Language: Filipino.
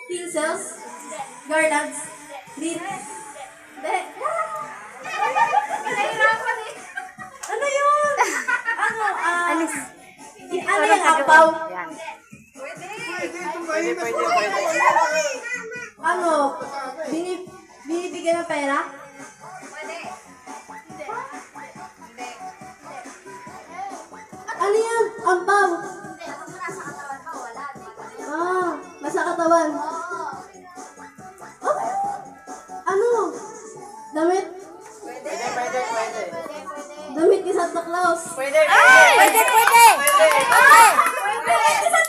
Tinsels? Garlands? Lid? Hindi. Nahirapan eh. Ano yun? Ano? Alis. Ano yung apaw? Yan. Pwede. Ano? Binibigyan ng pera? Ano yan? Ampaw? Ah, nasa katawan. Oh, ano? Damit? Pwede. Damit ni Santa Claus. Pwede. Pwede! Damit ni Santa